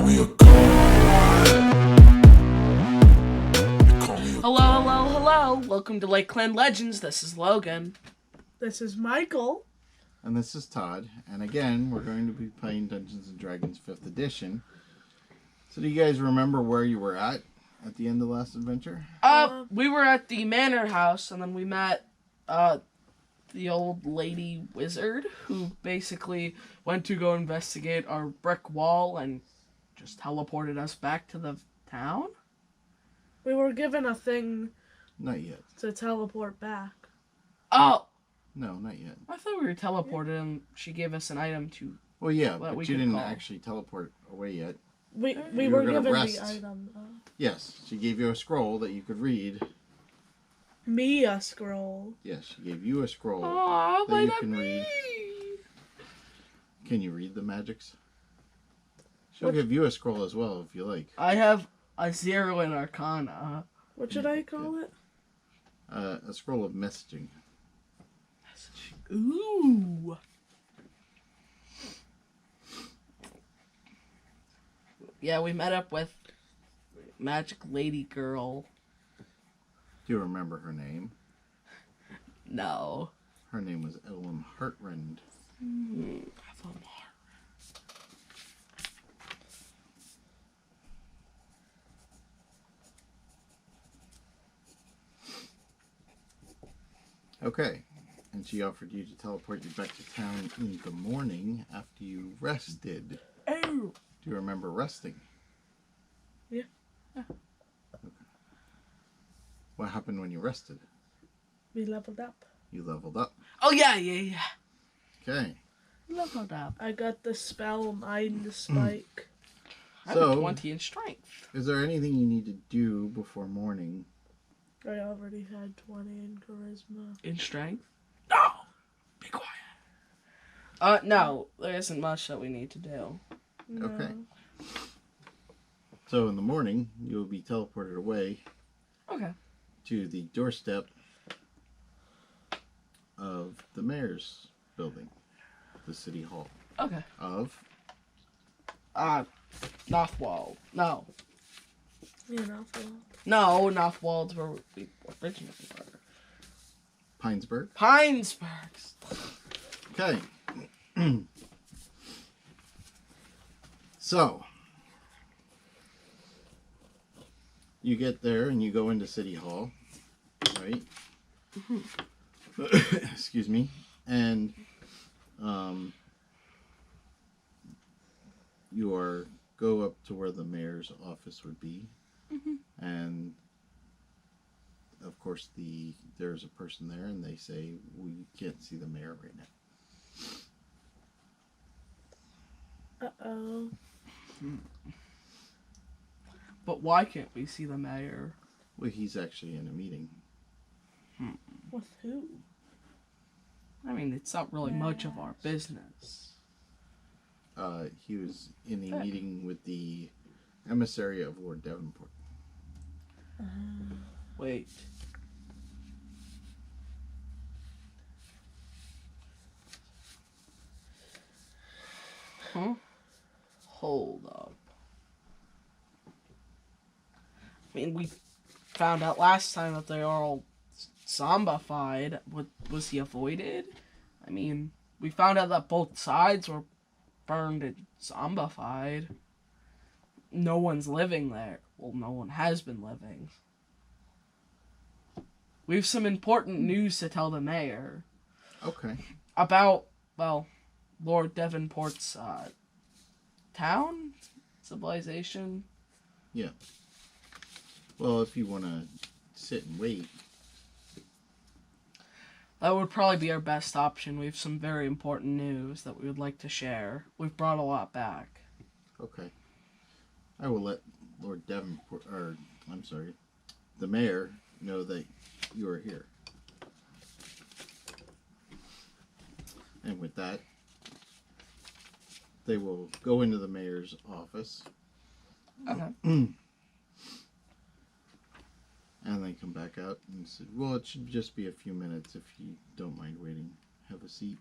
me a god. Hello, hello, hello. Welcome to Lakeland Legends. This is Logan. This is Michael. And this is Todd. And again, we're going to be playing Dungeons & Dragons 5th Edition. So do you guys remember where you were at the end of the last adventure? We were at the manor house, and then we met, the old lady wizard, who basically went to go investigate our brick wall and just teleported us back to the town? We were given a thing Not yet. to teleport back. Oh! No, not yet. I thought we were teleported and she gave us an item to... Well, yeah, What we but you could didn't call. actually teleport away yet. We You were were gonna given rest. the item. Yes, she gave you a scroll that you could read. Me a scroll. Yes, she gave you a scroll Aw, that why you not can me? read. Can you read the magics? She'll What- give you a scroll as well if you like. I have a 0 in Arcana. What should I call it? A scroll of messaging. Ooh. Yeah, we met up with Magic Lady Girl. Do you remember her name? No. Her name was Ellen Hartrend. Okay. And she offered you to teleport you back to town in the morning after you rested. Oh. Do you remember resting? Yeah. Okay. What happened when you rested? We leveled up. You leveled up. Oh, yeah. Okay. Leveled up. I got the spell Mind Spike. I have So- a 20 in strength. Is there anything you need to do before morning? I already had 20 in charisma. In strength? No! Be quiet. No. There isn't much that we need to do. No. Okay. So in the morning, you will be teleported away Okay. to the doorstep of the mayor's building, the city hall Okay. of. Northwald. No. You know, for No, Northwald's where we originally were. Pinesburg. Pinesburg. Okay. So, you get there and you go into City Hall, right? Excuse me. And you go up to where the mayor's office would be. And of course there's a person there and they say we can't see the mayor right now. Uh-oh. But why can't we see the mayor? Well, he's actually in a meeting. With who? I mean, it's not really much of our business. He was in a meeting with the emissary of Lord Devonport. Wait. Huh? Hold up. I mean, we found out last time that they are all zombified. Was he avoided? I mean, we found out that both sides were burned and zombified. No one's living there. Well, no one has been living. We have some important news to tell the mayor Okay. about, well, Lord Devonport's town? Civilization? Yeah. Well, if you want to sit and wait. That would probably be our best option. We have some very important news that we would like to share. We've brought a lot back. Okay. I will let Lord Devonport, the mayor, know that you are here. And with that, they will go into the mayor's office. Okay. And then come back out and said, well, it should just be a few minutes if you don't mind waiting. Have a seat.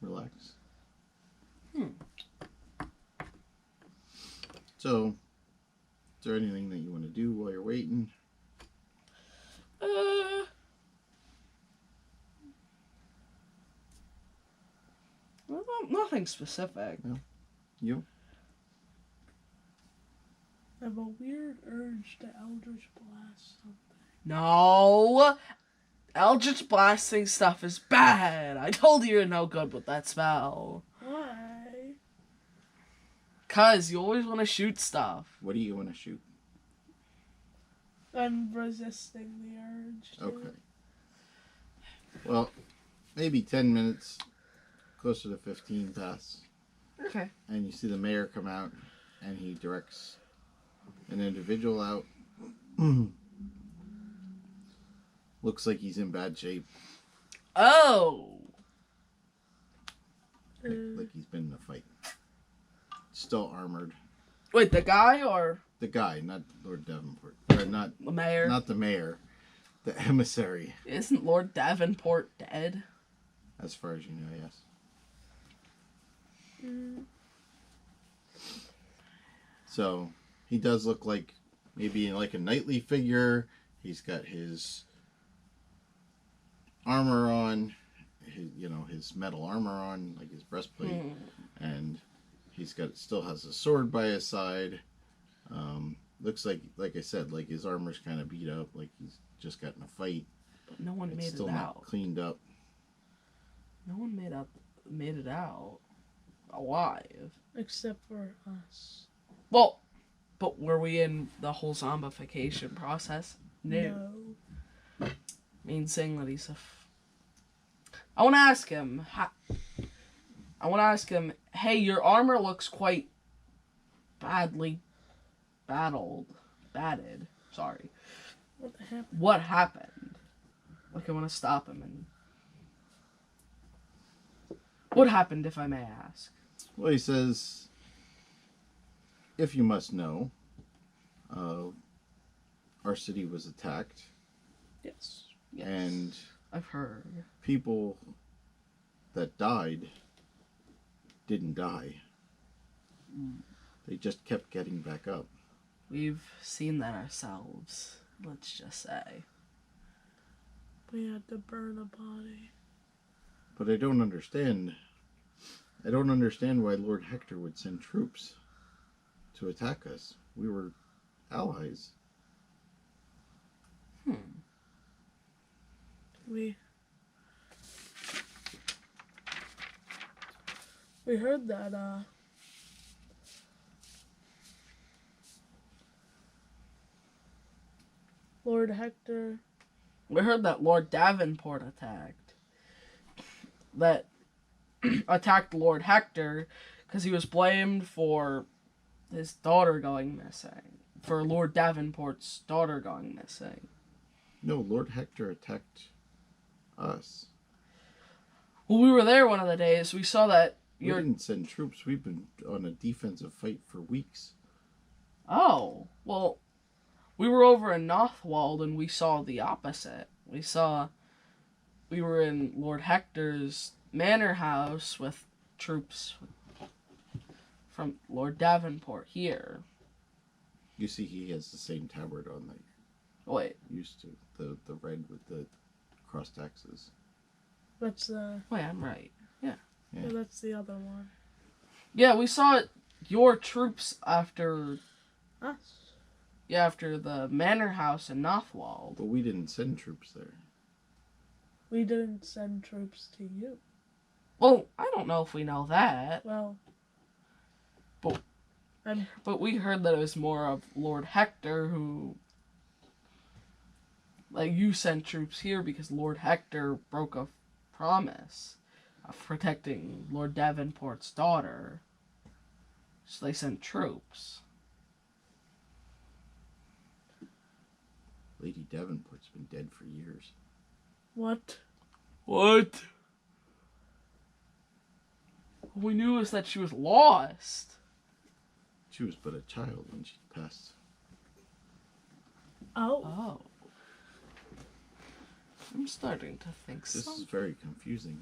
Relax. So, is there anything that you want to do while you're waiting? Well, nothing specific. You? I have a weird urge to Eldritch Blast something. No! Eldritch blasting stuff is bad. I told you you're no good with that spell. Why? 'Cause you always want to shoot stuff. What do you want to shoot? I'm resisting the urge. Okay. Well, maybe 10 minutes, closer to 15 pass. Okay. And you see the mayor come out, and he directs an individual out. Looks like he's in bad shape. Oh! Like he's been in a fight. Still armored. Wait, the guy or The guy, not Lord Davenport. Or not the mayor? the mayor. The emissary. Isn't Lord Davenport dead? As far as you know, yes. So, he does look like maybe like a knightly figure. He's got his armor on, his metal armor on, like his breastplate, and he's still has a sword by his side. Looks like I said, like his armor's kind of beat up, like he's just got in a fight. But no one It's made still it not out. cleaned up. No one made it out alive. Except for us. Well, but were we in the whole zombification process? No. Means saying that he's I want to ask him. Hey, your armor looks quite badly batted. Sorry. What happened? What happened? Like, I want to stop him and. What happened, if I may ask? Well, he says, if you must know, our city was attacked, Yes. and I've heard. people that died didn't die. They just kept getting back up. We've seen that ourselves, let's just say. We had to burn a body. But I don't understand. I don't understand why Lord Hector would send troops to attack us. We were allies. We heard that Lord Hector. We heard that Lord Davenport attacked Lord Hector because he was blamed for his daughter going missing. For Lord Davenport's daughter going missing. No, Lord Hector attacked us. Well, we were there one of the days. We saw that We didn't send troops. We've been on a defensive fight for weeks. Oh, well, we were over in Nothwald and we saw the opposite. We were in Lord Hector's manor house with troops from Lord Davenport here. You see, he has the same tabard on that Wait, you used to. The red with the crossed axes. That's the I'm right. yeah, that's the other one. Yeah, we saw your troops after Us. after the manor house in Nothwald. But we didn't send troops there. We didn't send troops to you. Well, I don't know if we know that. Well, But we heard that it was more of Lord Hector who... Like, you sent troops here because Lord Hector broke a promise of protecting Lord Davenport's daughter. So they sent troops. Lady Davenport's been dead for years. what? What? All we knew was that she was lost. She was but a child when she passed. Oh. Oh. I'm starting to think This so. is very confusing.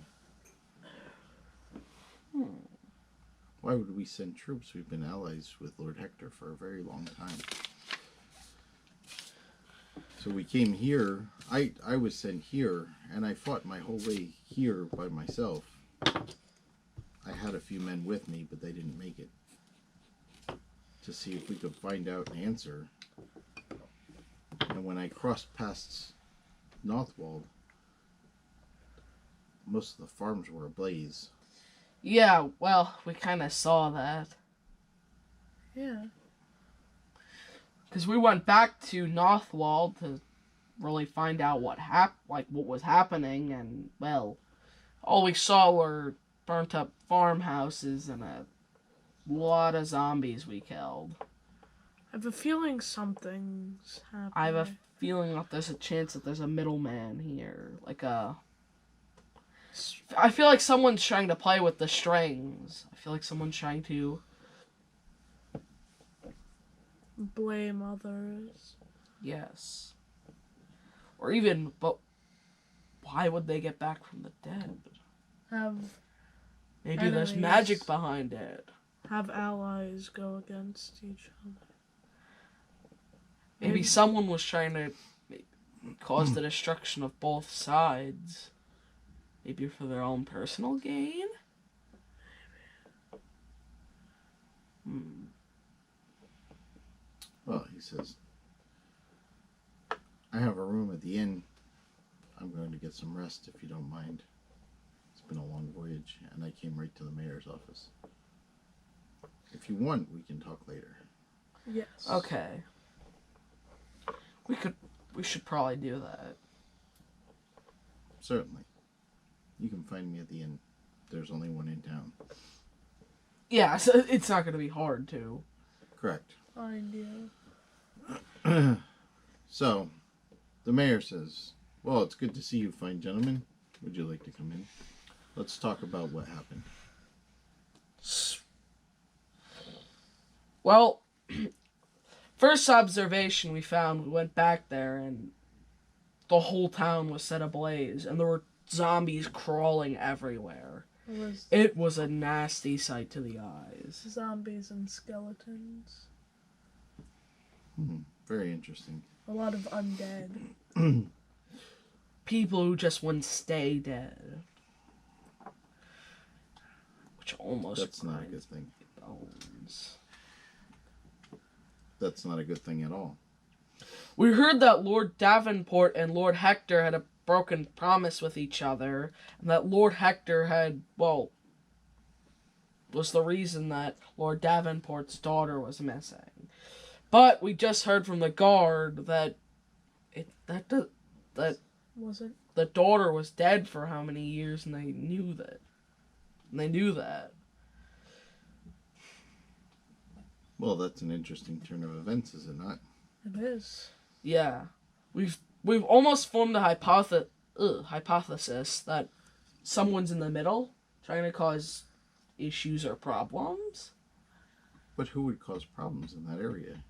Why would we send troops? We've been allies with Lord Hector for a very long time. So we came here. I was sent here, and I fought my whole way here by myself. I had a few men with me, but they didn't make it. To see if we could find out an answer. And when I crossed past Northwold, most of the farms were ablaze. Yeah, well, we kind of saw that. Yeah. Because we went back to Northwold to really find out what was happening, and, well, all we saw were burnt up farmhouses and a lot of zombies we killed. I have a feeling something's happening. I have a feeling that there's a chance that there's a middleman here. I feel like someone's trying to play with the strings. I feel like someone's trying to blame others. Yes. Or even, but why would they get back from the dead? Maybe there's magic behind it. Have allies go against each other. Maybe someone was trying to cause the destruction of both sides. Maybe for their own personal gain? Well, he says, I have a room at the inn. I'm going to get some rest if you don't mind. It's been a long voyage, and I came right to the mayor's office. If you want, we can talk later. Yes. Okay. We should probably do that. Certainly. You can find me at the inn. There's only one in town. Yeah, so it's not going to be hard to. Correct. Find you. So, the mayor says, well, it's good to see you, fine gentlemen. Would you like to come in? Let's talk about what happened. Well, first observation we went back there, and the whole town was set ablaze, and there were zombies crawling everywhere. It was a nasty sight to the eyes. Zombies and skeletons. Very interesting. A lot of undead. People who just wouldn't stay dead. Which almost That's not a good thing. Bones. That's not a good thing at all. We heard that Lord Davenport and Lord Hector had a broken promise with each other, and that Lord Hector was the reason that Lord Davenport's daughter was missing. But we just heard from the guard that Wasn't the daughter was dead for how many years, and they knew that. Well, that's an interesting turn of events, is it not? It is. Yeah. We've almost formed a hypothesis that someone's in the middle, trying to cause issues or problems. But who would cause problems in that area?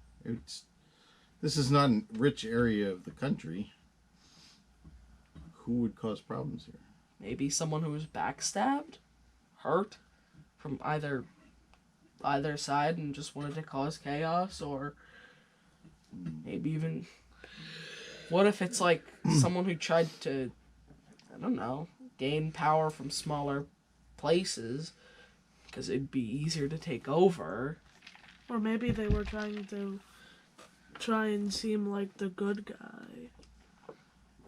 This is not a rich area of the country. Who would cause problems here? Maybe someone who was backstabbed, hurt from either side and just wanted to cause chaos, or maybe even, what if it's like someone who tried to, I don't know, gain power from smaller places because it'd be easier to take over. Or maybe they were trying to and seem like the good guy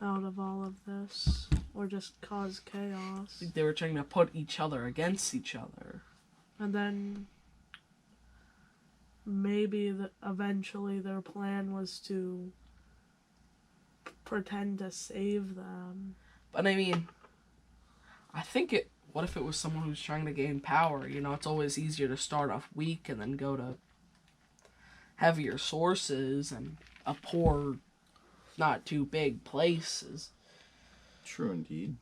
out of all of this. Or just cause chaos. They were trying to put each other against each other. And then maybe eventually their plan was to pretend to save them. But I mean, what if it was someone who's trying to gain power? You know, it's always easier to start off weak and then go to heavier sources and a poor, not too big places. True indeed.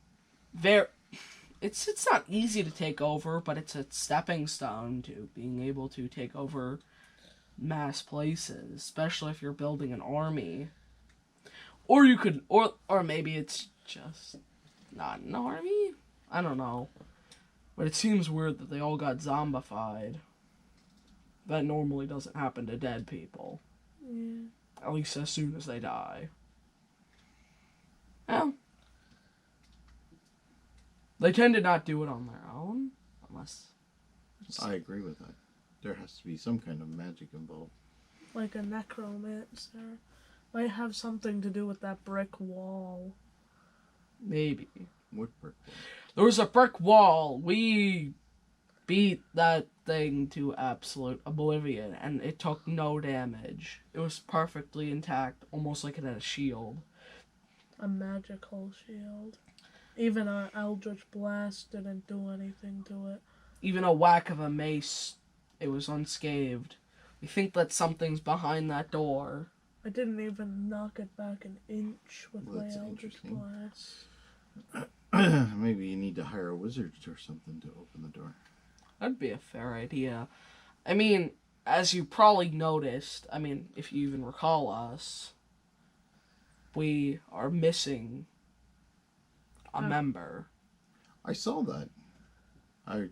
It's not easy to take over, but it's a stepping stone to being able to take over mass places, especially if you're building an army. Or you could, or maybe it's just not an army. I don't know. But it seems weird that they all got zombified. That normally doesn't happen to dead people. Yeah. At least as soon as they die. Well, they tend to not do it on their own. Unless... I agree with that. There has to be some kind of magic involved. Like a necromancer. Might have something to do with that brick wall. Maybe. What brick wall? There was a brick wall. We beat that thing to absolute oblivion, and it took no damage. It was perfectly intact, almost like it had a shield. A magical shield. Even our Eldritch Blast didn't do anything to it. Even a whack of a mace, it was unscathed. We think that something's behind that door. I didn't even knock it back an inch with Well, my that's Eldritch interesting. Blast. Maybe you need to hire a wizard or something to open the door. That'd be a fair idea. I mean, as you probably noticed, if you even recall us, we are missing a member. I saw that. I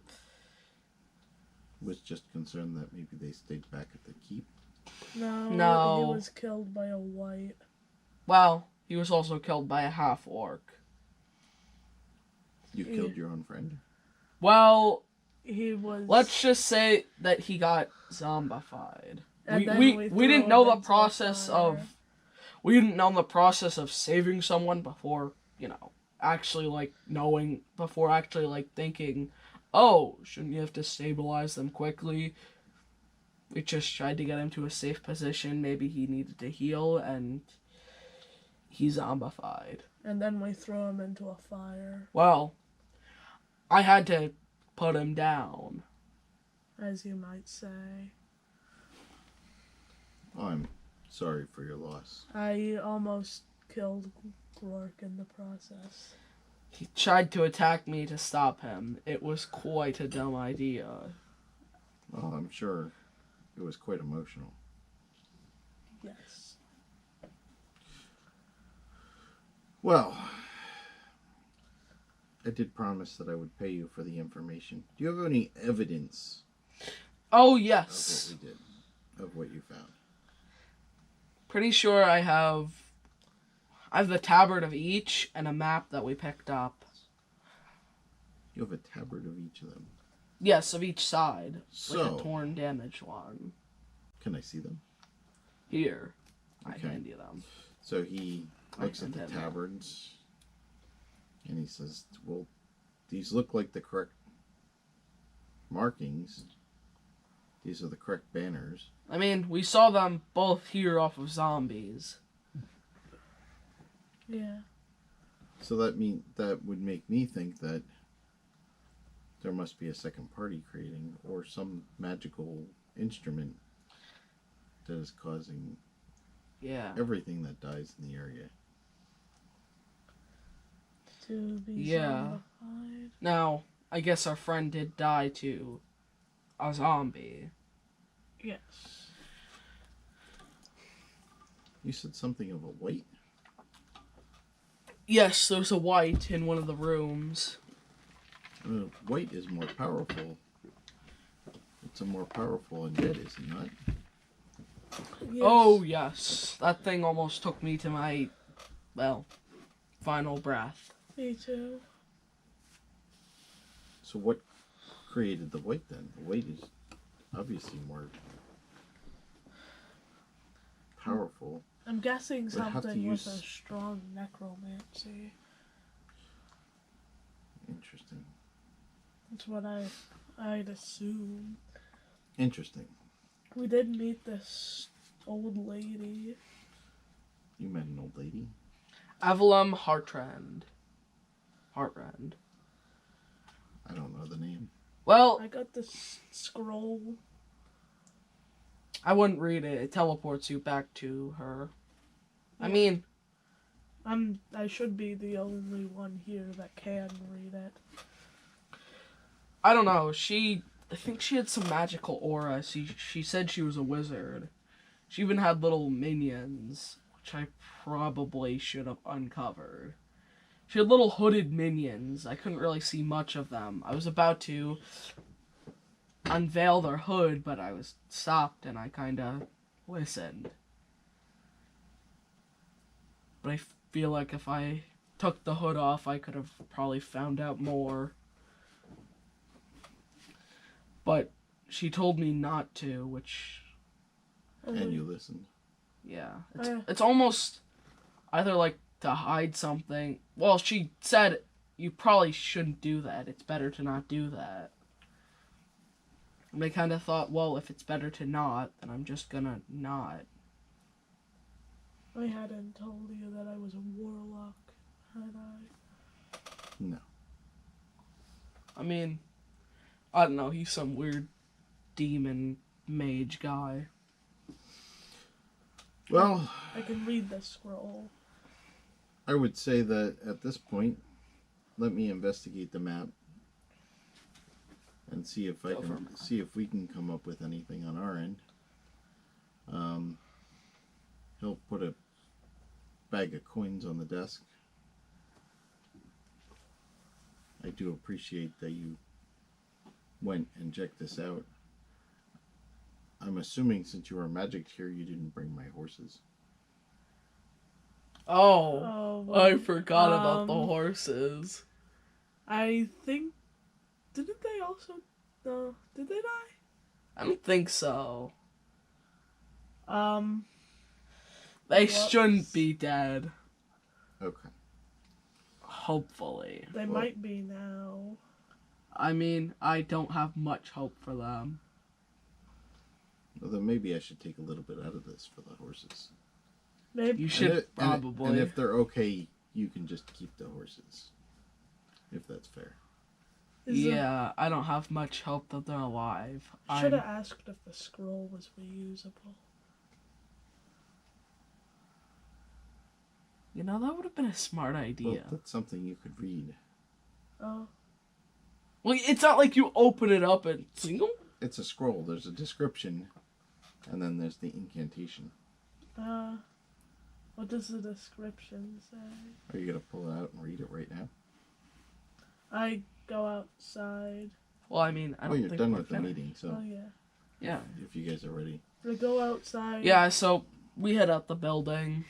was just concerned that maybe they stayed back at the keep. No, he was killed by a white. Well, he was also killed by a half-orc. You killed your own friend? Well, He was. let's just say that he got zombified. And then We threw didn't him know the into a process fire. of... We didn't know the process of saving someone before, actually, thinking, oh, shouldn't you have to stabilize them quickly? We just tried to get him to a safe position. Maybe he needed to heal, and he's zombified. And then we threw him into a fire, Well, I had to put him down. as you might say. Oh, I'm sorry for your loss. I almost killed Glork in the process. He tried to attack me to stop him. It was quite a dumb idea. Oh, I'm sure it was quite emotional. Yes. Well, I did promise that I would pay you for the information. Do you have any evidence Oh, of yes. what we did, of what you found? Pretty sure I have the tabard of each and a map that we picked up. You have a tabard of each of them. Yes, of each side. Like So, a torn, damaged one. can I see them? Here. I Okay. hand you them. So he looks I at the can have that. tabards and he says, well, these look like the correct markings. These are the correct banners. We saw them both here off of zombies. Yeah. So that would make me think that there must be a second party creating or some magical instrument that is causing Yeah. everything that dies in the area. To be Yeah. zombified. Now, I guess our friend did die to a zombie. Yes. You said something of a white? Yes, there's a white in one of the rooms. White is more powerful. It's a more powerful undead, is it not? Yes. Oh, yes. That thing almost took me to my, final breath. Me too. So what created the white then? The white is obviously more powerful. I'm guessing Would have to something with a use- strong necromancy. Interesting. That's what I'd assume. Interesting. We did meet this old lady. You met an old lady? Avalum Hartrand. Heartrand. I don't know the name. Well, I got this scroll. I wouldn't read it. It teleports you back to her. Yeah. I should be the only one here that can read it. I don't know. I think she had some magical aura. She said she was a wizard. She even had little minions, which I probably should have uncovered. She had little hooded minions. I couldn't really see much of them. I was about to unveil their hood, but I was stopped and I kind of listened. But I feel like if I took the hood off, I could have probably found out more. But she told me not to, which... And you listened. Yeah. It's almost either like to hide something. Well, she said you probably shouldn't do that. It's better to not do that. And I kind of thought, well, if it's better to not, then I'm just gonna not. I hadn't told you that I was a warlock, had I? No. I mean, I don't know. He's some weird demon mage guy. Well, I can read the scroll. I would say that at this point, let me investigate the map and see if we can come up with anything on our end. He'll put a bag of coins on the desk. I do appreciate that you went and checked this out. I'm assuming since you are magic here, you didn't bring my horses. Oh, I forgot about the horses. I think... Didn't they also... No, did they die? I don't think so. Um... They Whoops. shouldn't be dead. Okay. Hopefully. They might be now. I mean, I don't have much hope for them. Well, then maybe I should take a little bit out of this for the horses. Maybe. You should And probably. if they're okay, you can just keep the horses. If that's fair. Yeah, I don't have much hope that they're alive. Should have asked if the scroll was reusable. You know, that would have been a smart idea. Well, that's something you could read. Oh. Well, it's not like you open it up and single. It's a scroll. There's a description, and then there's the incantation. What does the description say? Are you going to pull it out and read it right now? I go outside. Well, I mean, I don't You're think done we're with the finished. meeting, so Oh, yeah. Yeah. if you guys are ready. I go outside. Yeah, so we head out the building.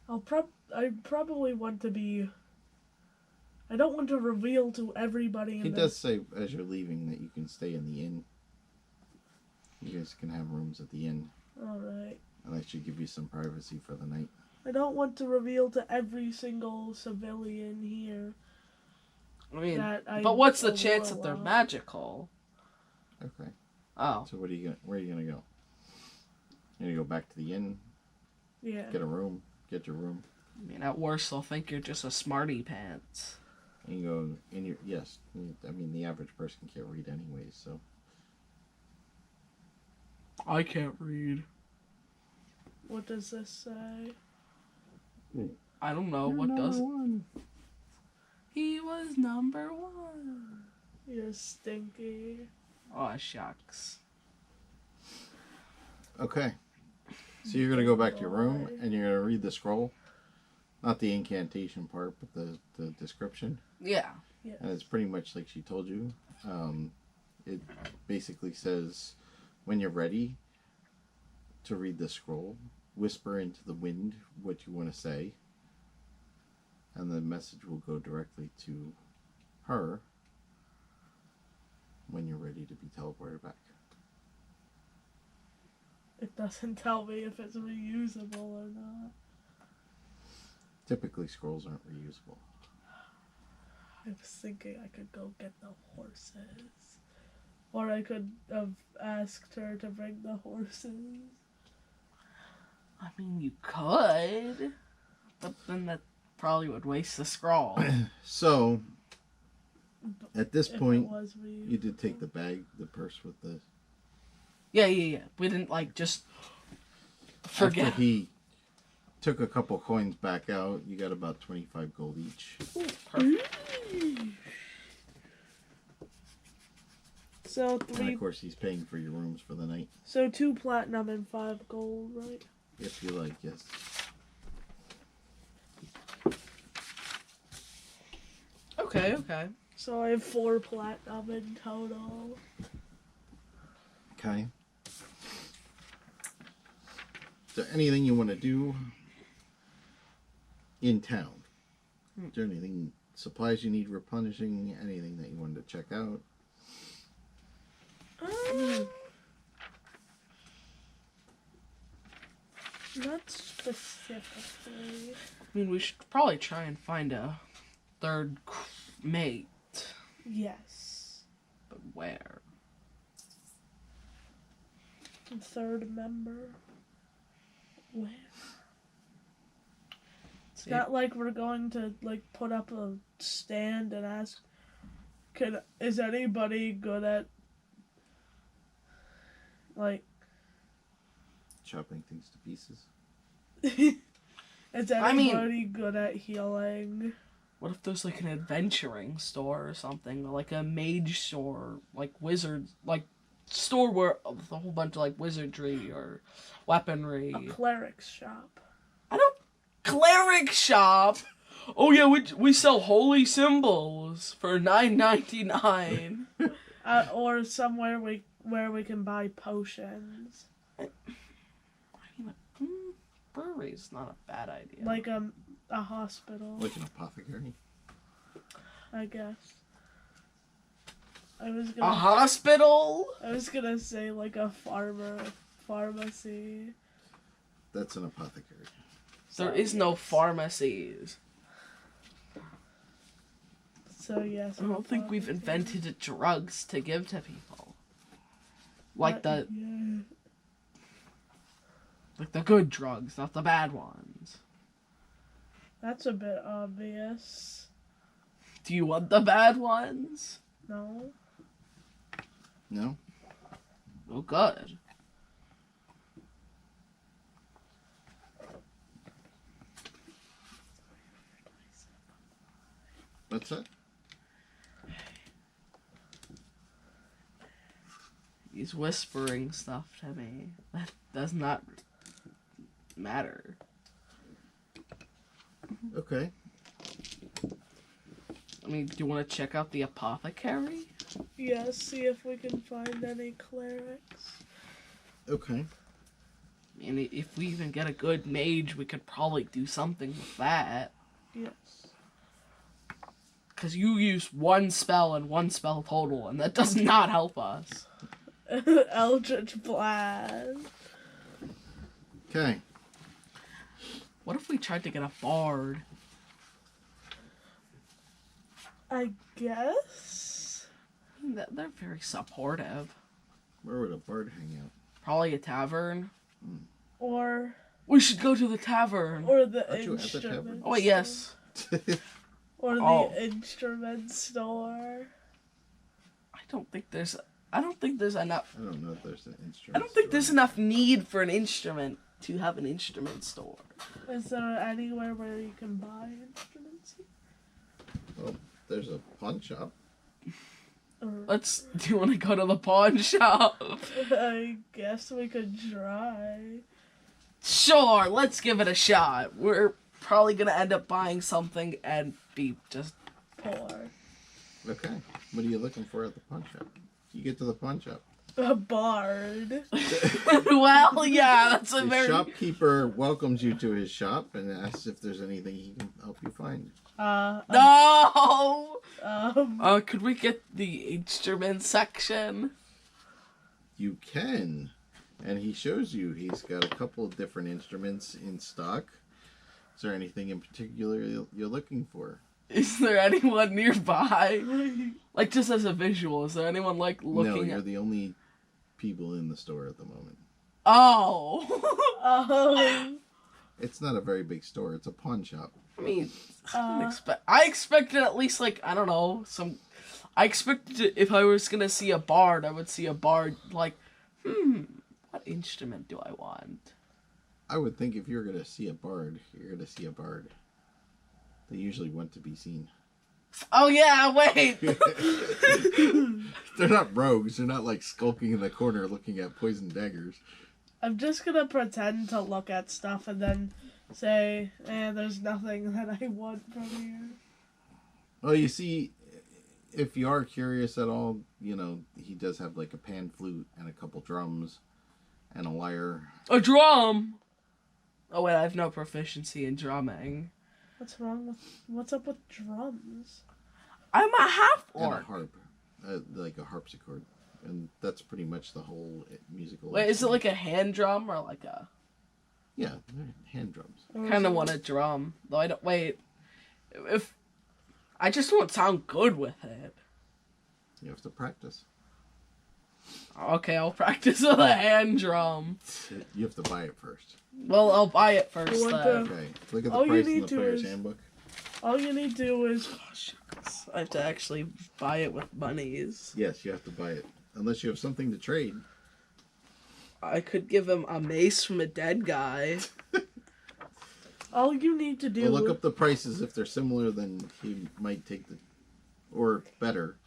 I probably want to be... I don't want to reveal to everybody in He this... does say, as you're leaving, that you can stay in the inn. You guys can have rooms at the inn. Alright. And that should give you some privacy for the night. I don't want to reveal to every single civilian here I mean, that I'm but what's the a chance that they're warlock. magical? Okay. Oh. So where are you gonna go? You gonna go back to the inn? Yeah. Get a room? Get your room? I mean, at worst, they'll think you're just a smarty pants. And you go in your... Yes. I mean, the average person can't read anyways, so... I can't read. What does this say? I don't know. What does it? He was number one. You're stinky. Oh, shucks. Okay. So you're gonna go back to your room and you're gonna read the scroll. Not the incantation part, but the description. Yeah. Yes. And it's pretty much like she told you. It basically says, when you're ready to read the scroll, whisper into the wind what you want to say, and the message will go directly to her when you're ready to be teleported back. It doesn't tell me if it's reusable or not. Typically, scrolls aren't reusable. I was thinking I could go get the horses. Or I could have asked her to bring the horses. I mean, you could, but then that probably would waste the scroll. So, at this If point, it was reusable. you did take the bag, the purse with the... Yeah. We didn't, like, just forget. After he took a couple coins back out, you got about 25 gold each. Ooh, perfect. So And three. of course, he's paying for your rooms for the night. So 2 platinum and 5 gold, right? If you like, yes. Okay, okay. So I have 4 platinum in total. Okay. Is there anything you want to do in town? Is there anything, supplies you need replenishing? Anything that you wanted to check out? Not specifically. I mean, we should probably try and find a third mate. Yes. But where? A 3rd member. Where? It's not like we're going to like put up a stand and ask, is anybody good at like Chopping things to pieces. is anybody good at healing? What if there's like an adventuring store or something, or like a mage store, like wizards, like store where with a whole bunch of like wizardry or weaponry. A cleric's shop. Cleric shop. Oh yeah, we sell holy symbols for $9.99. Or somewhere where we can buy potions. Brewery's not a bad idea. Like a hospital, Like an apothecary. I guess. I was a gonna hospital? say like a pharmacy. That's an apothecary. There is no pharmacies. So yes. I don't think we've invented drugs to give to people. Like the good drugs, not the bad ones. That's a bit obvious. Do you want the bad ones? No. No? Oh, good. What's that? He's whispering stuff to me. That does not matter. Okay. I mean, do you want to check out the apothecary? Yeah, see if we can find any clerics. Okay. And if we even get a good mage, we could probably do something with that. Yes. Because you use one spell and one spell total, and that does not help us. Eldritch Blast. Okay. What if we tried to get a bard? I guess. I mean, they're very supportive. Where would a bard hang out? Probably a tavern. Or We should go to the tavern. the Aren't you at the instrument. tavern? Oh, yes. Or the Oh. instrument store. I don't think there's enough. I don't know if there's an instrument. I don't think there's store. enough need for an instrument to have an instrument store. Is there anywhere where you can buy instruments? Well, there's a pawn shop. Or Do you want to go to the pawn shop? I guess we could try. Sure, let's give it a shot. We're probably gonna end up buying something and be just Poor. Okay. What are you looking for at the pawn shop? You get to the pawn shop. A bard. well, yeah, that's a The very shopkeeper welcomes you to his shop and asks if there's anything he can help you find. no. Um, Could we get the instrument section? You can. And he shows you. He's got a couple of different instruments in stock. Is there anything in particular you're looking for? Is there anyone nearby? Like, just as a visual, is there anyone, like, No, looking you're at... the only people in the store at the moment. Oh! It's not a very big store. It's a pawn shop. I mean, I expected at least, like, I don't know, I expected if I was gonna see a bard, I would see a bard, like, what instrument do I want? I would think if you're going to see a bard, you're going to see a bard. They usually want to be seen. Oh, yeah, wait! They're not rogues. They're not like skulking in the corner looking at poison daggers. I'm just gonna pretend to look at stuff and then say, there's nothing that I want from here. Well, you see, if you are curious at all, he does have like a pan flute and a couple drums and a lyre. A drum! Oh wait, I have no proficiency in drumming. What's up with drums? I'm a half And a orc. harp. Like a harpsichord. And that's pretty much the whole musical. Wait, is it instrument. like a hand drum or like a... Yeah, they're hand drums. Kind of want a drum. Though I don't... Wait. If... I just don't sound good with it. You have to practice. Okay, I'll practice with a hand drum. You have to buy it first. Well, I'll buy it first What then. Okay, look at the All you price in need the to player's is- handbook. All you need to do is I have to actually buy it with monies. Yes, you have to buy it. Unless you have something to trade. I could give him a mace from a dead guy. all you need to do. Well, look up the prices. If they're similar, then he might take the... Or better.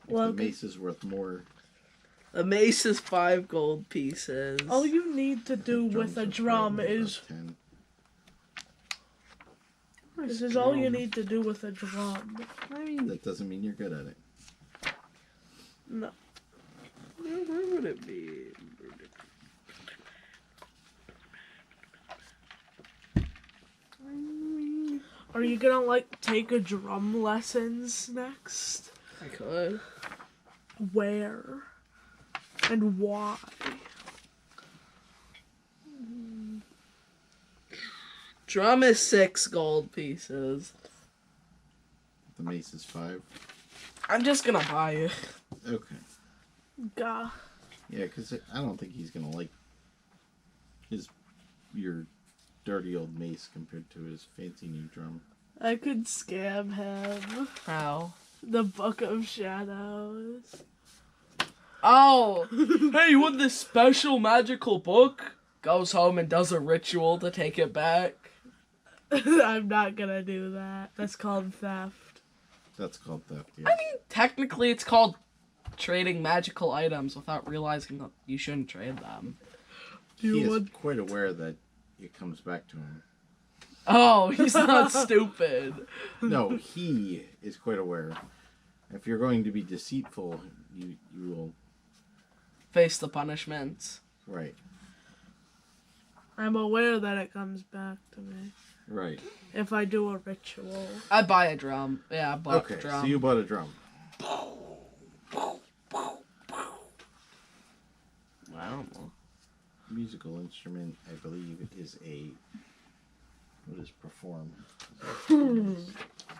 If Well, the mace is worth more. A mace is 5 gold pieces. all you need to do drums with a are drum probably is. about 10. This is all you need to do with a drum. I mean, That doesn't mean you're good at it. No. where would it be? Are you gonna like take a drum lessons next? I could. Where? And why? Drum is 6 gold pieces. The mace is 5. I'm just gonna buy it. Okay. Gah. Yeah, because I don't think he's going to like your dirty old mace compared to his fancy new drum. I could scam him. How? The Book of Shadows. Oh! Hey, you want this special magical book? Goes home and does a ritual to take it back. I'm not gonna do that. That's called theft. That's called theft, yes. I mean, technically it's called trading magical items without realizing that you shouldn't trade them. He is want- quite aware that it comes back to him. Oh, he's not stupid. No, he is quite aware. If you're going to be deceitful, you will... Face the punishments. Right, I'm aware that it comes back to me right. if I do a ritual. I buy a drum. Yeah, I bought Okay, a drum. so you bought a drum. Wow. Musical instrument, I believe, is a... What is perform?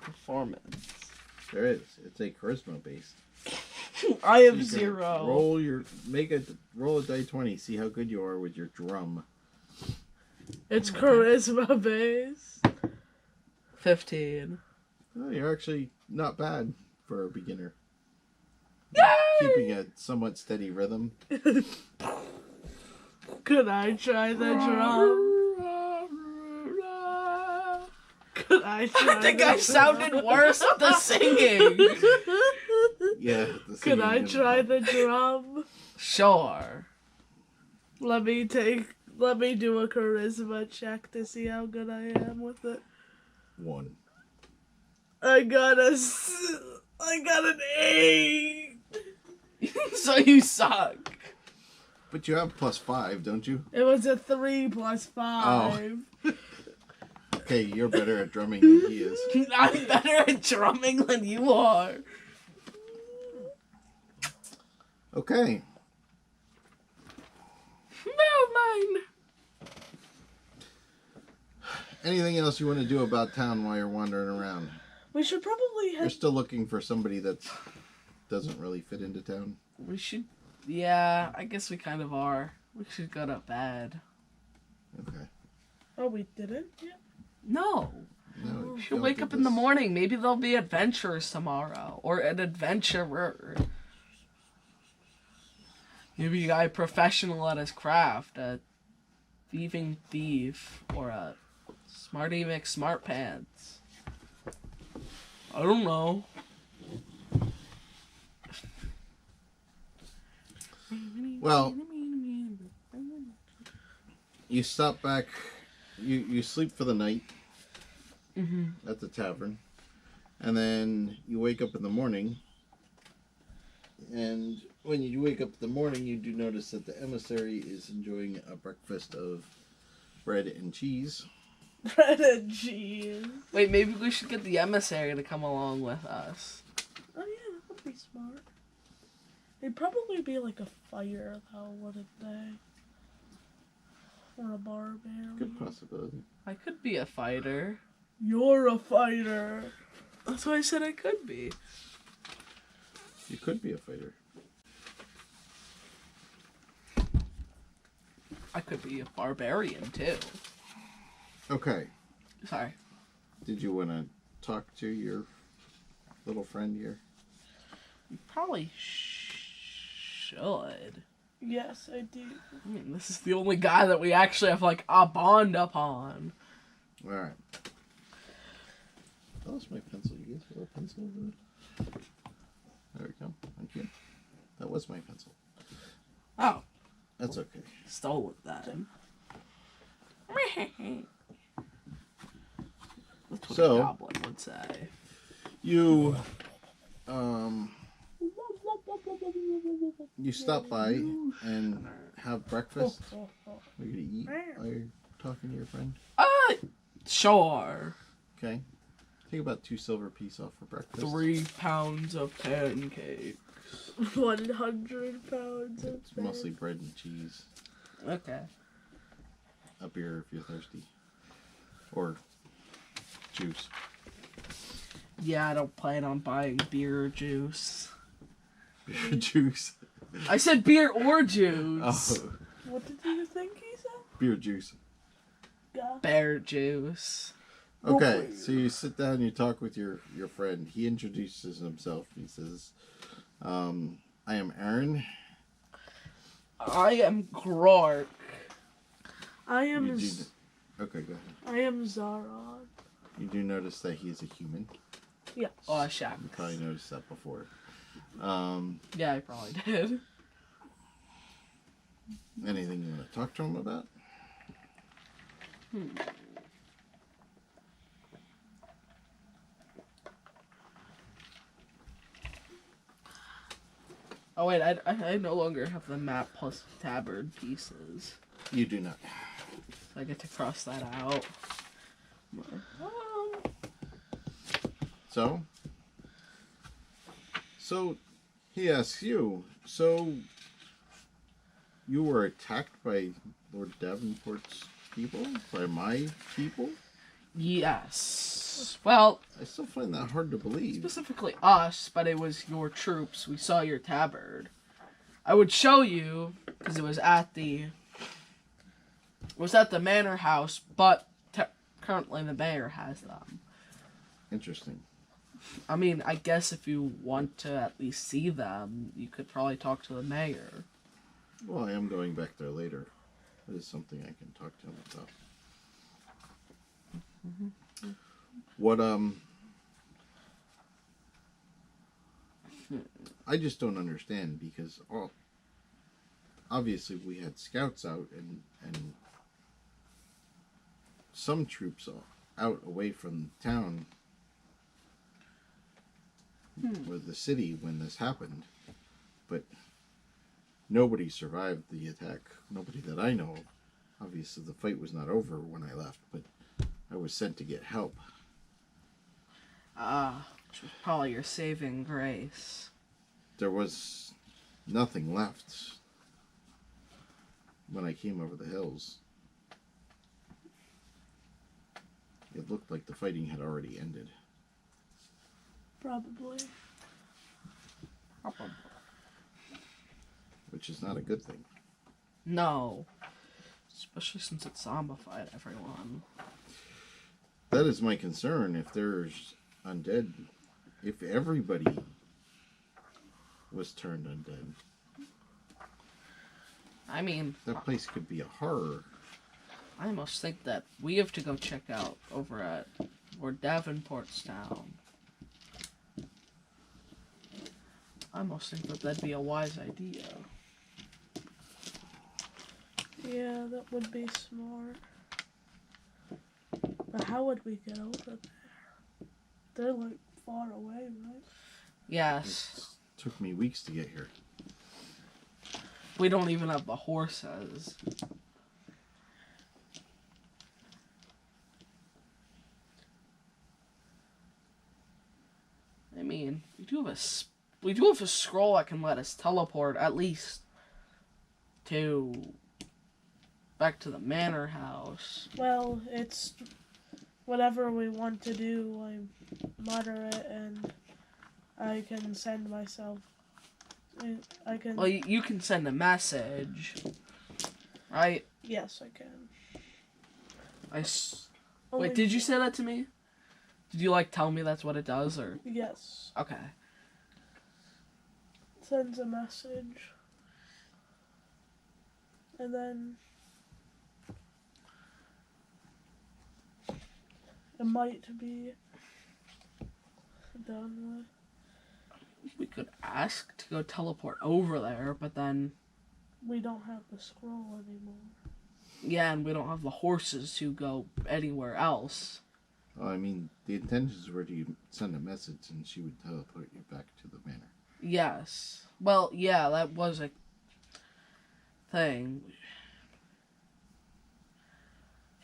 Performance. There is. It's a charisma based. I have You can 0. Roll a die 20. See how good you are with your drum. It's charisma based. 15. Oh, you're actually not bad for a beginner. Yay! Keeping a somewhat steady rhythm. Could I try the drum? Could I try I think the I sounded worse with the singing. Yeah. Could I try the drum? Sure. Let me do a charisma check to see how good I am with it. 1. I got an 8. So you suck. But you have +5, don't you? It was a 3 plus 5. Okay, you're better at drumming than he is. I'm better at drumming than you are. Okay. No, mine. Anything else you want to do about town while you're wandering around? We should probably You're head. still looking for somebody that doesn't really fit into town? We should. Yeah, I guess we kind of are. We should go to bed. Okay. Oh, we didn't yet? No. No, We should don't wake do up in the this. morning. Maybe there'll be adventurers tomorrow. Or an adventurer. Maybe a guy professional at his craft. A thieving thief. Or a smarty McSmart pants. I don't know. Well, you stop back. You sleep for the night Mm-hmm. at the tavern. And then you wake up in the morning, and when you wake up in the morning, you do notice that the emissary is enjoying a breakfast of bread and cheese. Bread and cheese. Wait, maybe we should get the emissary to come along with us. Oh yeah, that would be smart. It'd probably be like a fighter though, wouldn't they? Or a barbarian. Good possibility. I could be a fighter. You're a fighter. That's what I said I could be. You could be a fighter. I could be a barbarian too. Okay. Sorry. Did you want to talk to your little friend here? You probably should. Yes, I do. I mean, this is the only guy that we actually have like a bond upon. All right. That was my pencil. You guys have a pencil over there? There we go. Thank you. That was my pencil. Oh, That's okay. stole it then. That's what So- a goblin would say. You, you stop by and have breakfast. We're gonna eat while you're talking to your friend. Sure. Okay. Take about 2 silver piece off for breakfast. 3 pounds of pancakes. 100 pounds of It's mostly bread and cheese. Okay. A beer if you're thirsty. Or juice. Yeah, I don't plan on buying beer or juice. Beer juice. I said beer or juice. Oh, What did you think he said? beer juice. Yeah. Bear juice. Okay, so you sit down and you talk with your friend. He introduces himself. He says, I am Aaron. I am Grark. I am. You do, okay, go ahead. I am Zaron. You do notice that he's a human. Yes. Oh, shucks. You probably noticed that before. Yeah, I probably did. Anything you want to talk to him about? Oh wait, I no longer have the map plus tabard pieces. You do not. So I get to cross that out. So he asks you, so you were attacked by Lord Davenport's people? By my people? Yes. Well, I still find that hard to believe. specifically us, but it was your troops. We saw your tabard. I would show you because it was at the manor house, but currently the mayor has them. Interesting. I mean, I guess if you want to at least see them, you could probably talk to the mayor. Well, I am going back there later. That is something I can talk to him about. What, I just don't understand because obviously we had scouts out and some troops out away from town or the city when this happened, but nobody survived the attack. Nobody that I know of. Obviously the fight was not over when I left, but I was sent to get help. Which was probably your saving grace. There was nothing left when I came over the hills. It looked like the fighting had already ended. Probably. Which is not a good thing. No. Especially since it zombified everyone. That is my concern. If there's undead, if everybody was turned undead, I mean, that place could be a horror. I almost think that we have to go check out over at Lord Davenport's town. I almost think that that'd be a wise idea. Yeah, that would be smart. But how would we get over there? They're like far away, right? Yes. It took me weeks to get here. We don't even have the horses. I mean, we do have a scroll that can let us teleport at least back to the manor house. Well, it's whatever we want to do. I'm moderate, and I can send myself. I can. Well, you can send a message, right? Yes, I can. Wait, did you say that to me? Did you tell me that's what it does, or? Yes. Okay. Sends a message. And then it might be done We could ask to go teleport over there, but then, with. We don't have the scroll anymore. yeah, and we don't have the horses to go anywhere else. Oh, I mean, the intentions were to send a message and she would teleport you back to the manor. Yes. Well, yeah, that was a thing.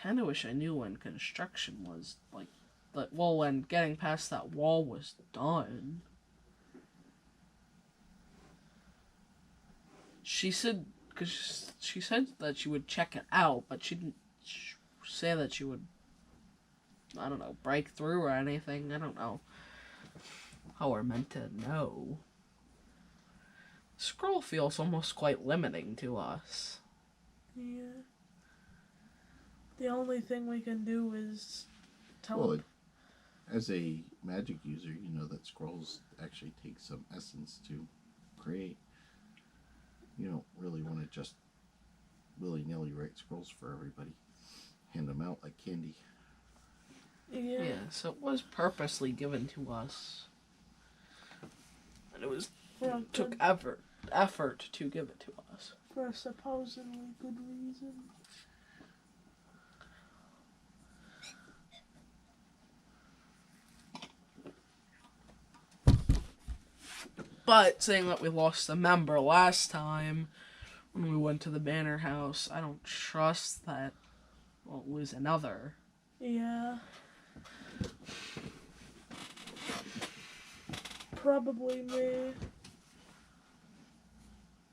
Kinda wish I knew when construction was, when getting past that wall was done. She said that she would check it out, but she didn't say that she would, I don't know, break through or anything. I don't know how we're meant to know. Scroll feels almost quite limiting to us. Yeah. The only thing we can do is Well, as a magic user, you know that scrolls actually take some essence to create. You don't really want to just willy-nilly write scrolls for everybody. Hand them out like candy. Yeah. So it was purposely given to us. And it took effort to give it to us. For a supposedly good reason. But saying that we lost a member last time when we went to the manor house, I don't trust that we'll lose another. Yeah. Probably me.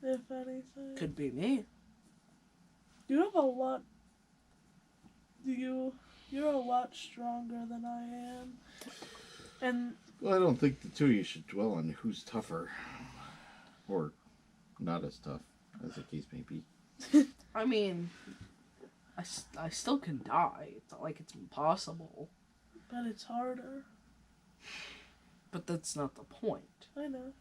If anything. Could be me. You have a lot. You're a lot stronger than I am. And Well, I don't think the two of you should dwell on who's tougher. Or not as tough, as the case may be. I mean, I still can die. It's not like it's impossible. but it's harder. But that's not the point. I know.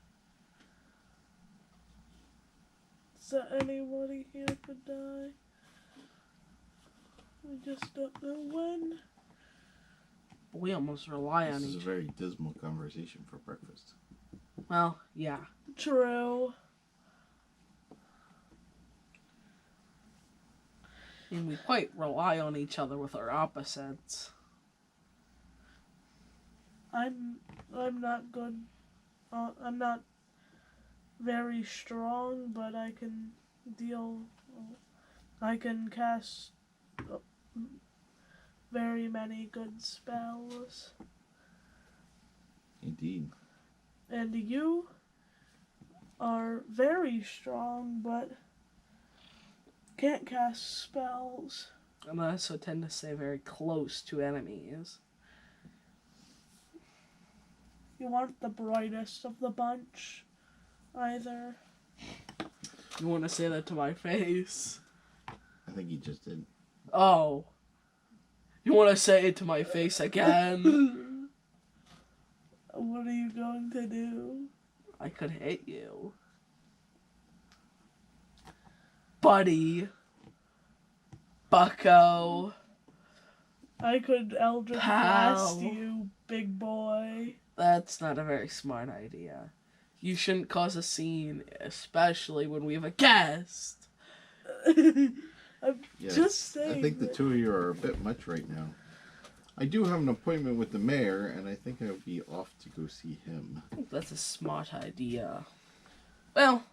So anybody here could die. We just don't know when. We almost rely on This is a each. very dismal conversation for breakfast. Well, yeah. True. I mean, we quite rely on each other with our opposites. I'm not good. I'm not very strong, but I can deal. I can cast very many good spells. Indeed. And you are very strong, but can't cast spells. And I also tend to stay very close to enemies. You aren't the brightest of the bunch, either. You want to say that to my face? I think he just did. Oh. You want to say it to my face again? What are you going to do? I could hit you. Buddy. Bucko. I could Eldritch Pal. Blast you, big boy. That's not a very smart idea. You shouldn't cause a scene, especially when we have a guest. I'm Yeah, just saying. I think the two of you are a bit much right now. I do have an appointment with the mayor, and I think I'll be off to go see him. I think that's a smart idea. Well,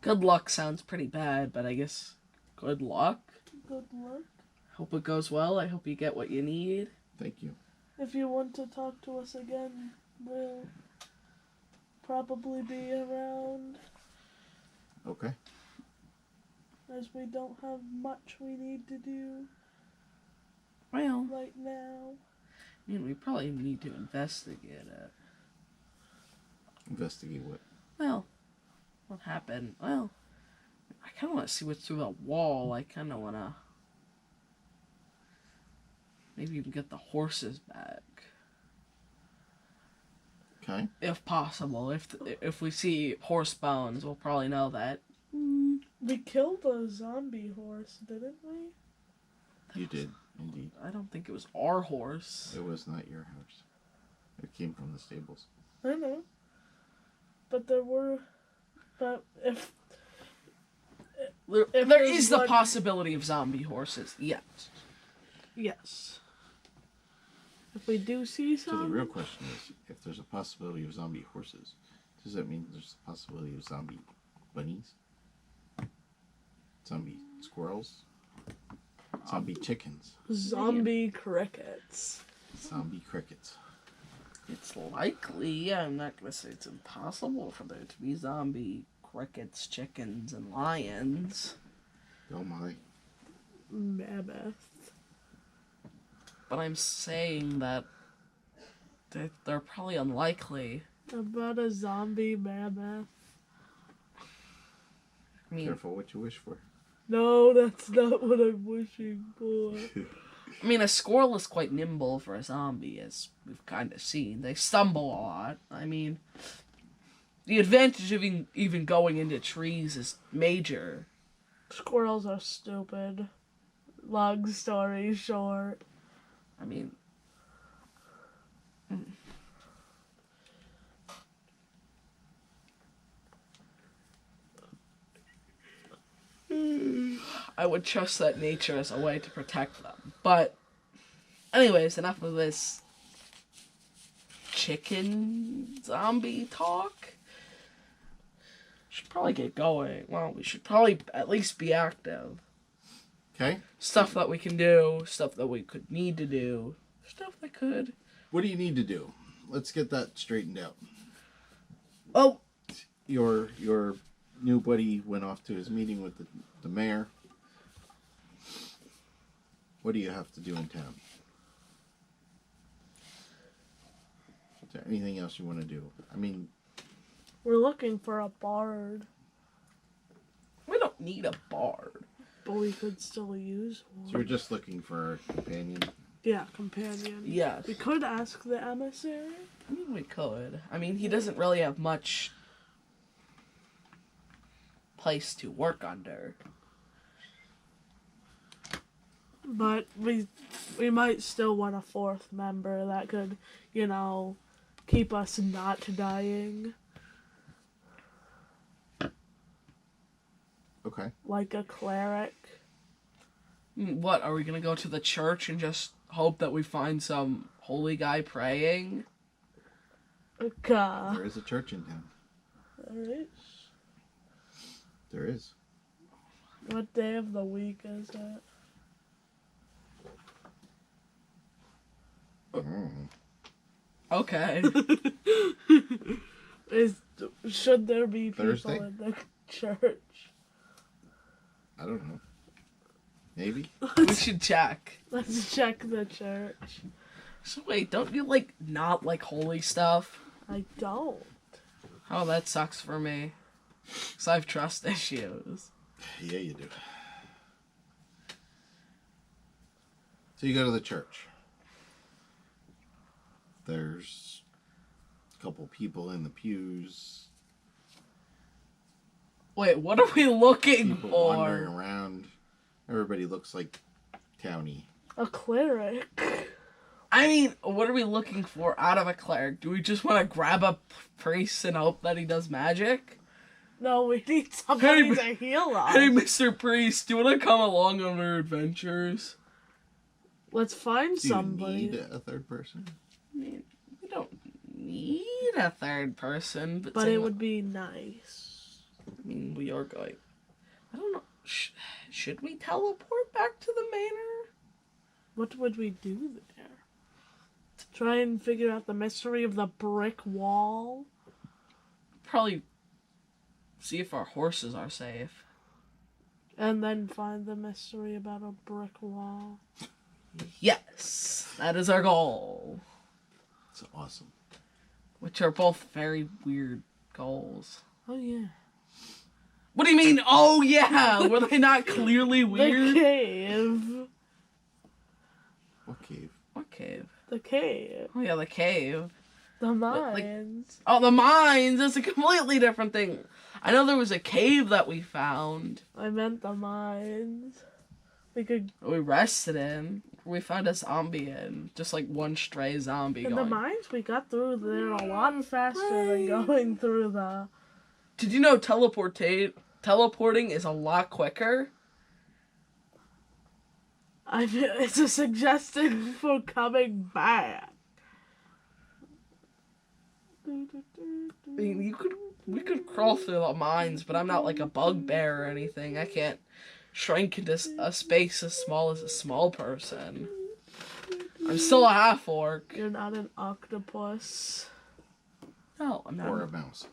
good luck sounds pretty bad, but I guess good luck. Good luck. Hope it goes well. I hope you get what you need. Thank you. If you want to talk to us again, we'll probably be around, Okay. as we don't have much we need to do Well, right now. I mean, we probably need to investigate it. Investigate what? Well, what happened? Well, I kind of want to see what's through the wall. I kind of want to maybe even get the horses back. Okay. If possible. If we see horse bones, we'll probably know that. We killed a zombie horse, didn't we? You did, indeed. I don't think it was our horse. It was not your horse. It came from the stables. I know. But there were... But if There there's is the one- possibility of zombie horses, yes. Yes. If we do see So some... the real question is, if there's a possibility of zombie horses, does that mean there's a possibility of zombie bunnies? Zombie squirrels? Zombie chickens? Zombie crickets. Zombie crickets? It's likely. I'm not going to say it's impossible for there to be zombie crickets, chickens, and lions. Oh my. Mammoth. But I'm saying that they're probably unlikely. About a zombie mammoth. I mean, Careful what you wish for. No, that's not what I'm wishing for. a squirrel is quite nimble for a zombie, as we've kind of seen. They stumble a lot. I mean, the advantage of even going into trees is major. Squirrels are stupid. Long story short. I mean, I would trust that nature as a way to protect them. But, anyways, enough of this chicken zombie talk. Should probably get going. Well, we should probably at least be active. Okay. Stuff that we can do, stuff that we could need to do, stuff that could. What do you need to do? Let's get that straightened out. Oh, Your new buddy went off to his meeting with the mayor. What do you have to do in town? Is there anything else you want to do? I mean, We're looking for a bard, we don't need a bard. but we could still use so one. you're just looking for a companion. Yeah, companion. Yes. We could ask the emissary. I mean, we could. I mean, he doesn't really have much place to work under. But we might still want a fourth member that could, keep us not dying. Okay. Like a cleric. What, are we gonna go to the church and just hope that we find some holy guy praying? Okay. There is a church in town. Alright. There is. What day of the week is it? Mm. Okay. Should there be people Thursday? in the church? I don't know. Maybe. We should check. Let's check the church. So wait, don't you not like holy stuff? I don't. Oh, that sucks for me. 'Cause I have trust issues. Yeah, you do. So you go to the church. There's a couple people in the pews. Wait, what are we looking People for? wandering around. Everybody looks like townie. A cleric. I mean, what are we looking for out of a cleric? Do we just want to grab a priest and hope that he does magic? No, we need somebody Hey, to heal us. Hey, Mr. Priest, do you want to come along on our adventures? Let's find Do you somebody. need a third person? I mean, we don't need a third person, but But saying it would be nice. I mean, we are going. I don't know. Should we teleport back to the manor? What would we do there? Try and figure out the mystery of the brick wall? Probably see if our horses are safe. And then find the mystery about a brick wall. Yes, that is our goal. It's awesome. Which are both very weird goals. Oh, yeah. What do you mean? Oh yeah, were they not clearly The weird? cave. What cave? What cave? The cave. Oh yeah, the cave. The like- mines. Oh, the mines. That's a completely different thing. I know there was a cave that we found. I meant the mines. We could. We rested in. We found a zombie in. Just like one stray zombie In going. the mines, we got through there a lot faster than going through the. Did you know teleporting is a lot quicker? I mean, it's a suggestion for coming back. I mean, we could crawl through the mines, but I'm not like a bugbear or anything. I can't shrink into a space as small as a small person. I'm still a half orc. You're not an octopus. No, I'm not. Or a mouse?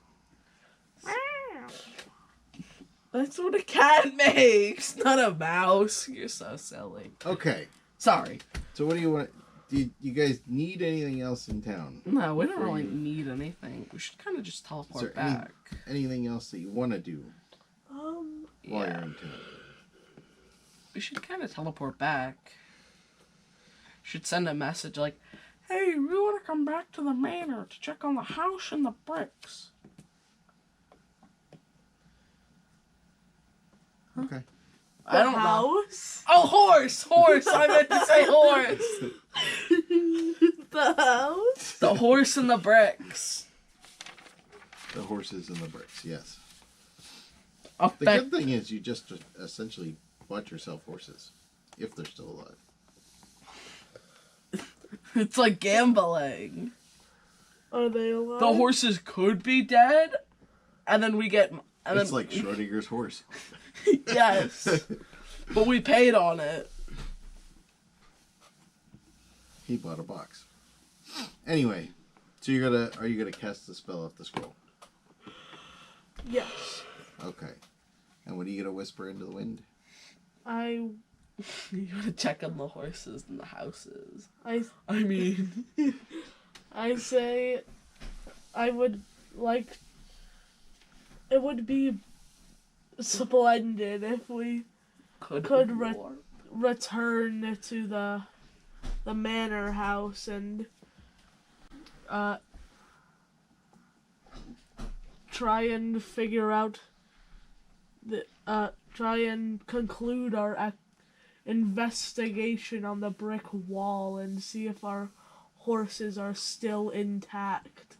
That's what a cat makes, not a mouse. You're so silly. Okay. Sorry. So what do you want? Do you guys need anything else in town? No, we don't Before really you- need anything. We should kind of just Is teleport there any- back. Anything else that you want to do while you're Yeah, in town? we should kind of teleport back. Should send a message like, "Hey, we want to come back to the manor to check on the house and the bricks." Okay. I don't know. house? Oh, horse! I meant to say horse! The house? The horse and the bricks. The horses and the bricks, yes. Up The back. good thing is you just essentially bought yourself horses, if they're still alive. It's like gambling. Are they alive? The horses could be dead, and then we get. And It's then, like Schrodinger's horse. Yes. But we paid on it. He bought a box. Anyway, so are you gonna cast the spell off the scroll? Yes. Okay. And what are you gonna whisper into the wind? You want to check on the horses and the houses. I mean, say I would like. It would be splendid if we could Could be re- more. return to the manor house and try and figure out try and conclude our investigation on the brick wall and see if our horses are still intact.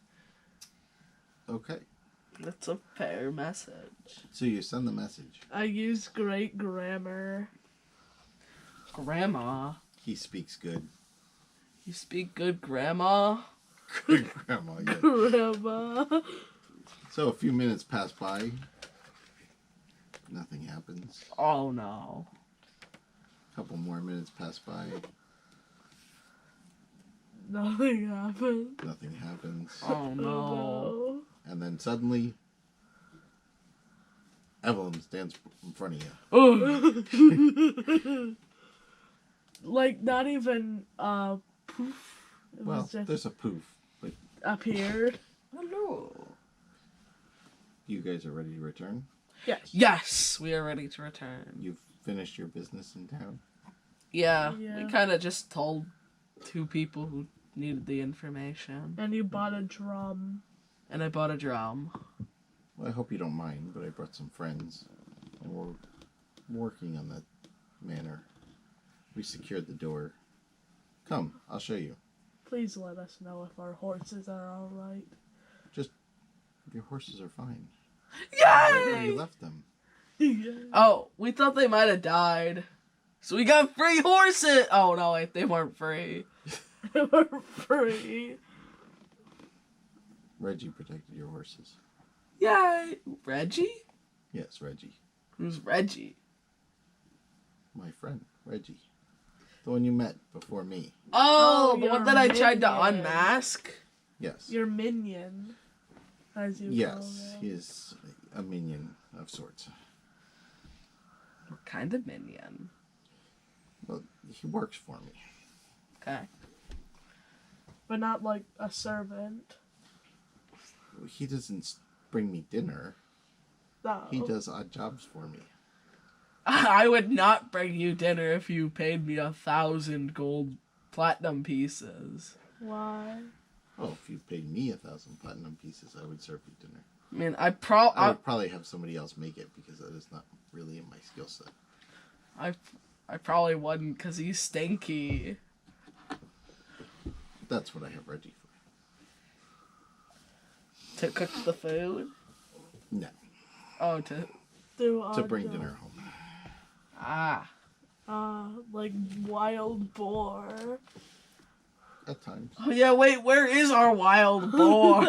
Okay. That's a fair message. So you send the message. I use great grammar. Grandma, He speaks good. you speak good, Grandma? Good grandma, yeah. Grandma. So a few minutes pass by. Nothing happens. Oh no. A couple more minutes pass by. Nothing happened. Nothing happens. Oh no. No. And then suddenly, Evelyn stands in front of you. Ugh. Like, not even, poof. It Well, was just there's a poof. But appeared. Hello. you guys are ready to return? Yes. Yes, we are ready to return. You've finished your business in town? Yeah, Yeah. we kind of just told two people who needed the information. And you bought a drum. And I bought a drum. Well, I hope you don't mind, but I brought some friends. And we're working on the manor. We secured the door. Come, I'll show you. Please let us know if our horses are alright. Your horses are fine. Where you Yay! left them. Yeah. Oh, we thought they might have died. So we got free horses! Oh, no, wait, they weren't free. They were free. Reggie protected your horses. Yeah, Reggie? Yes, Reggie. Who's Reggie? My friend, Reggie. The one you met before me. Oh, Oh, the one your that I tried to minion. unmask? Yes. Your minion, as you call Yes, him. he is a minion of sorts. What kind of minion? Well, he works for me. Okay. But not like a servant. He doesn't bring me dinner. No. He does odd jobs for me. I would not bring you dinner if you paid me 1,000 gold platinum pieces. Why? Oh, if you paid me 1,000 platinum pieces, I would serve you dinner. I mean, I would probably have somebody else make it because that is not really in my skill set. I probably wouldn't because he's stinky. That's what I have Reggie for. To cook the food? No, Oh, to... Do to bring dinner home. Ah. like wild boar. At times. Oh, yeah, wait, where is our wild boar?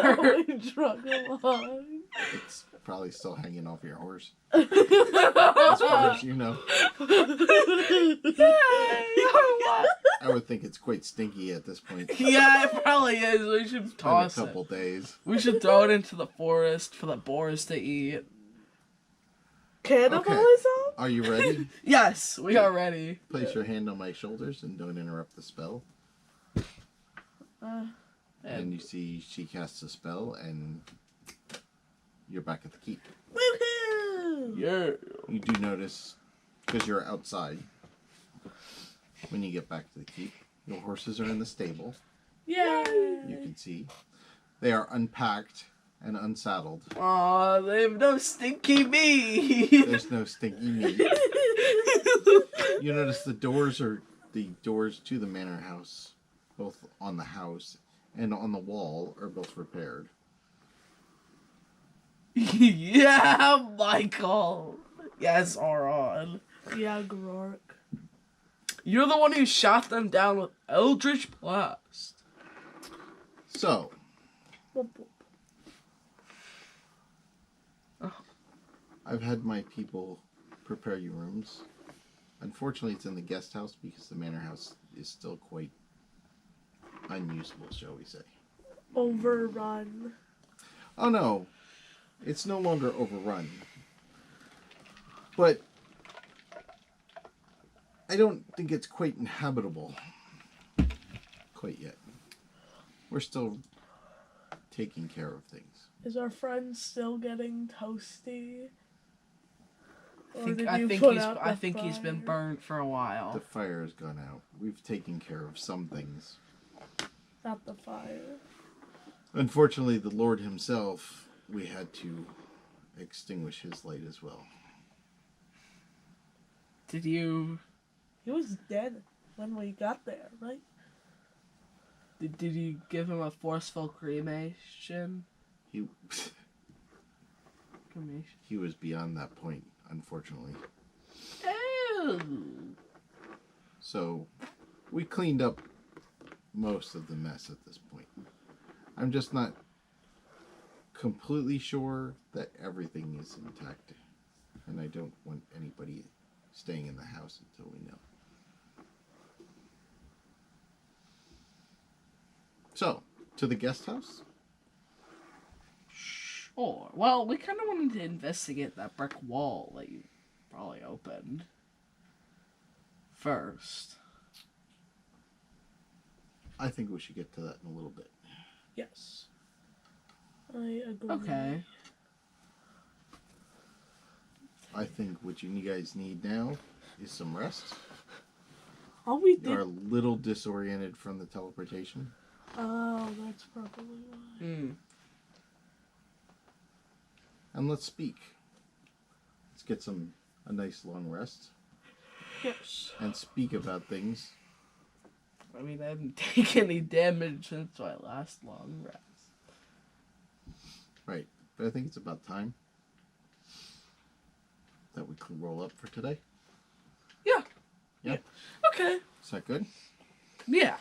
We drug along. It's probably still hanging off your horse. As far as you know. I would think it's quite stinky at this point. Yeah, it probably is. We should In a toss couple it. days. We should throw it into the forest for the boars to eat. Cannibalism? Are you ready? Yes, we are ready. Place your hand on my shoulders and don't interrupt the spell. And you see she casts a spell and you're back at the keep. Woohoo! Yeah. You do notice, because you're outside, when you get back to the keep, your horses are in the stable. Yay! You can see. They are unpacked and unsaddled. Aw, they have no stinky meat. There's no stinky meat. You notice the doors to the manor house, both on the house and on the wall, are both repaired. Yeah, Michael. Yes, Auron. Yeah, Grork. You're the one who shot them down with Eldritch Blast. So, Whoop, whoop. I've had my people prepare you rooms. Unfortunately, it's in the guest house because the manor house is still quite unusable, shall we say. Overrun. Oh no, it's no longer overrun. But I don't think it's quite inhabitable quite yet. We're still taking care of things. Is our friend still getting toasty? Or did I you think put he's out I the think he's been fire? burnt for a The while. fire has gone out. We've taken care of some things. Not the fire. Unfortunately, the Lord himself, we had to extinguish his light as well. Did you He was dead when we got there, right? did you give him a forceful cremation? He Cremation. he was beyond that point, unfortunately. Oh. So we cleaned up most of the mess at this point. I'm just not completely sure that everything is intact. And I don't want anybody staying in the house until we know. So, to the guest house? Sure. Well, we kind of wanted to investigate that brick wall that you probably opened first. I think we should get to that in a little bit. Yes. I agree. Okay. I think what you guys need now is some rest. All we You're a did. little disoriented from the teleportation. Oh, that's probably why. And let's speak. Let's get a nice long rest Yes. and speak about things. I mean, I didn't take any damage since my last long rest. Right. But I think it's about time that we can roll up for today. Yeah. Yeah. Okay. Is that good? Yeah.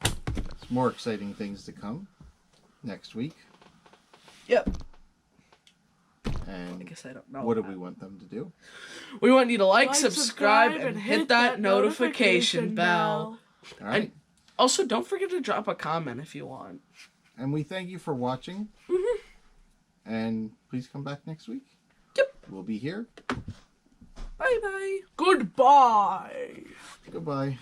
There's more exciting things to come next week. Yep. I And guess I don't know. what do we want them to do? We want you to like, Like, subscribe, and hit that notification bell. All right. And also, don't forget to drop a comment if you want. And we thank you for watching. And please come back next week. Yep. We'll be here. Bye-bye. Goodbye. Goodbye.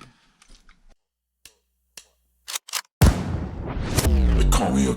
They call me a